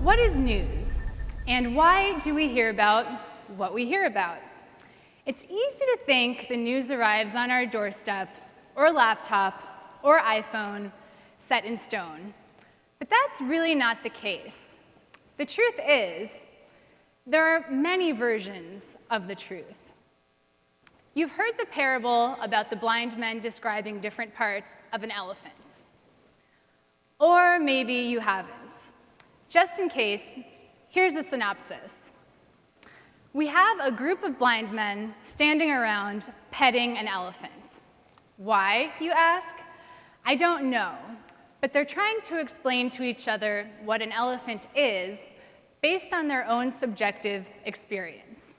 what is news? And why do we hear about what we hear about? It's easy to think the news arrives on our doorstep, or laptop, or iPhone, set in stone. But that's really not the case. The truth is, there are many versions of the truth. You've heard the parable about the blind men describing different parts of an elephant. Or maybe you haven't. Just in case, here's a synopsis. We have a group of blind men standing around petting an elephant. Why, you ask? I don't know, but they're trying to explain to each other what an elephant is based on their own subjective experience.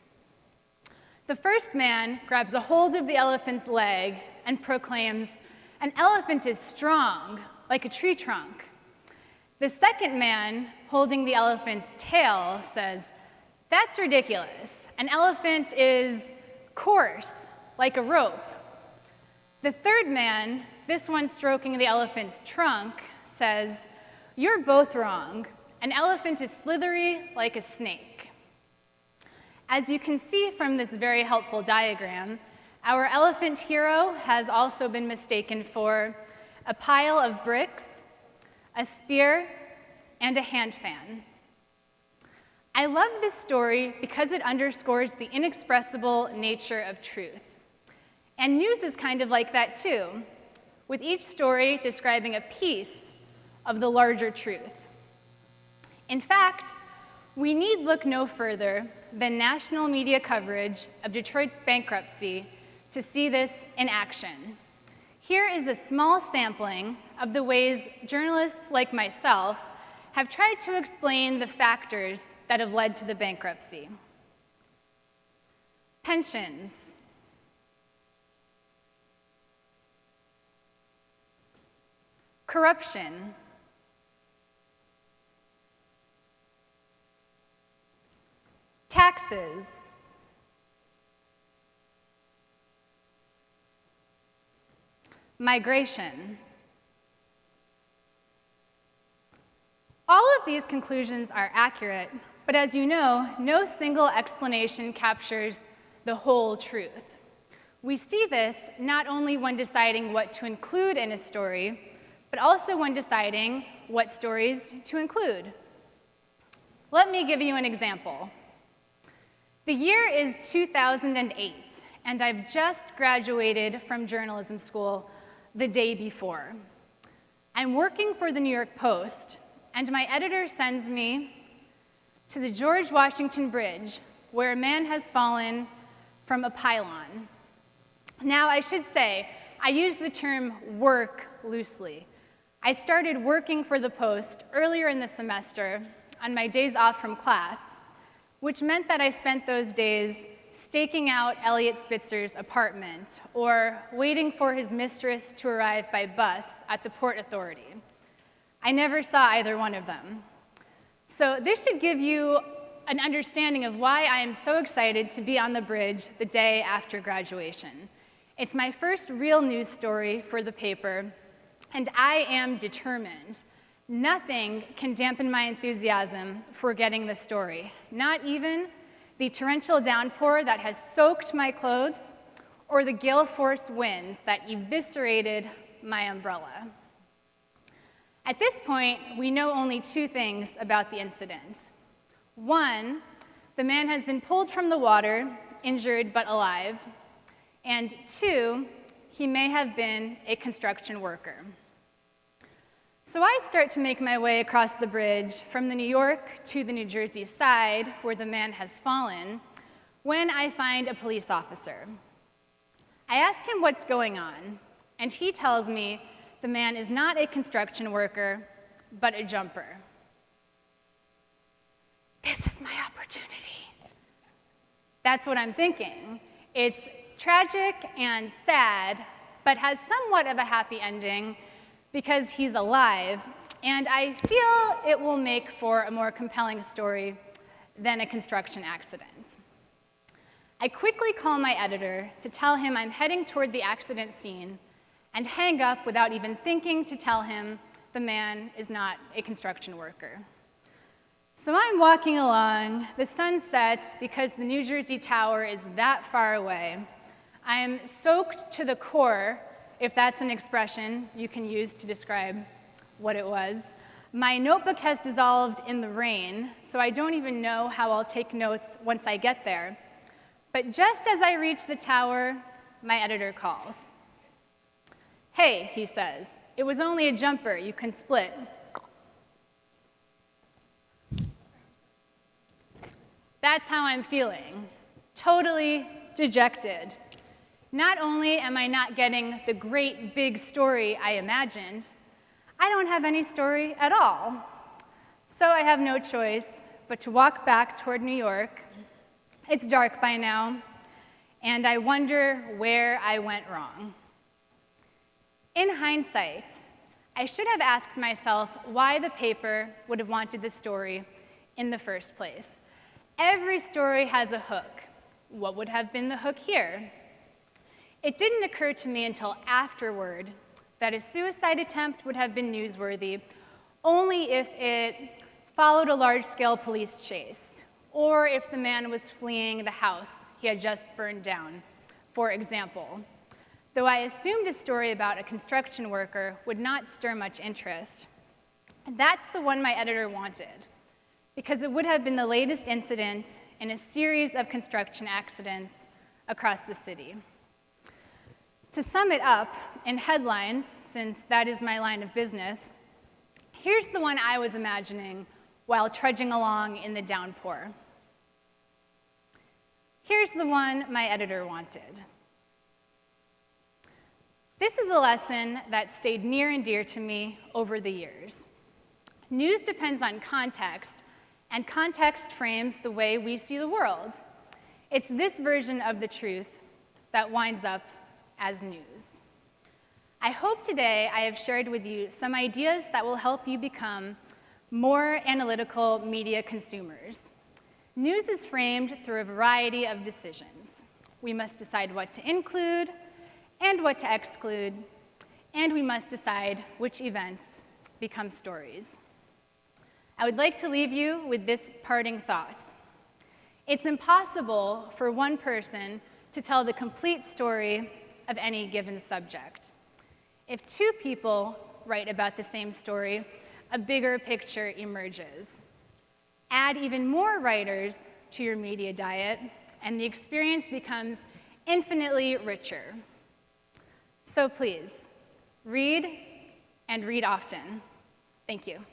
The first man grabs a hold of the elephant's leg and proclaims, "An elephant is strong, like a tree trunk." The second man, holding the elephant's tail, says, "That's ridiculous. An elephant is coarse, like a rope." The third man, this one stroking the elephant's trunk, says, "You're both wrong. An elephant is slithery like a snake." As you can see from this very helpful diagram, our elephant hero has also been mistaken for a pile of bricks, a spear, and a hand fan. I love this story because it underscores the inexpressible nature of truth. And news is kind of like that too, with each story describing a piece of the larger truth. In fact, we need look no further than national media coverage of Detroit's bankruptcy to see this in action. Here is a small sampling of the ways journalists like myself have tried to explain the factors that have led to the bankruptcy. Pensions. Corruption. Taxes. Migration. All of these conclusions are accurate, but as you know, no single explanation captures the whole truth. We see this not only when deciding what to include in a story, but also when deciding what stories to include. Let me give you an example. The year is 2008, and I've just graduated from journalism school the day before. I'm working for the New York Post, and my editor sends me to the George Washington Bridge, where a man has fallen from a pylon. Now, I should say, I use the term work loosely. I started working for the Post earlier in the semester on my days off from class, which meant that I spent those days staking out Elliot Spitzer's apartment or waiting for his mistress to arrive by bus at the Port Authority. I never saw either one of them. So this should give you an understanding of why I am so excited to be on the bridge the day after graduation. It's my first real news story for the paper, and I am determined. Nothing can dampen my enthusiasm for getting the story, not even the torrential downpour that has soaked my clothes or the gale force winds that eviscerated my umbrella. At this point, we know only two things about the incident. One, the man has been pulled from the water, injured but alive. And two, he may have been a construction worker. So I start to make my way across the bridge from the New York to the New Jersey side where the man has fallen when I find a police officer. I ask him what's going on, and he tells me the man is not a construction worker, but a jumper. This is my opportunity. That's what I'm thinking. It's tragic and sad, but has somewhat of a happy ending because he's alive, and I feel it will make for a more compelling story than a construction accident. I quickly call my editor to tell him I'm heading toward the accident scene and hang up without even thinking to tell him the man is not a construction worker. So I'm walking along, the sun sets because the New Jersey Tower is that far away. I am soaked to the core, if that's an expression you can use to describe what it was. My notebook has dissolved in the rain, so I don't even know how I'll take notes once I get there. But just as I reach the tower, my editor calls. "Hey," he says, "it was only a jumper, you can split." That's how I'm feeling, totally dejected. Not only am I not getting the great big story I imagined, I don't have any story at all. So I have no choice but to walk back toward New York. It's dark by now, and I wonder where I went wrong. In hindsight, I should have asked myself why the paper would have wanted the story in the first place. Every story has a hook. What would have been the hook here? It didn't occur to me until afterward that a suicide attempt would have been newsworthy only if it followed a large-scale police chase, or if the man was fleeing the house he had just burned down, for example. Though I assumed a story about a construction worker would not stir much interest. That's the one my editor wanted, because it would have been the latest incident in a series of construction accidents across the city. To sum it up in headlines, since that is my line of business, here's the one I was imagining while trudging along in the downpour. Here's the one my editor wanted. This is a lesson that stayed near and dear to me over the years. News depends on context, and context frames the way we see the world. It's this version of the truth that winds up as news. I hope today I have shared with you some ideas that will help you become more analytical media consumers. News is framed through a variety of decisions. We must decide what to include and what to exclude, and we must decide which events become stories. I would like to leave you with this parting thought. It's impossible for one person to tell the complete story of any given subject. If two people write about the same story, a bigger picture emerges. Add even more writers to your media diet, and the experience becomes infinitely richer. So please, read and read often. Thank you.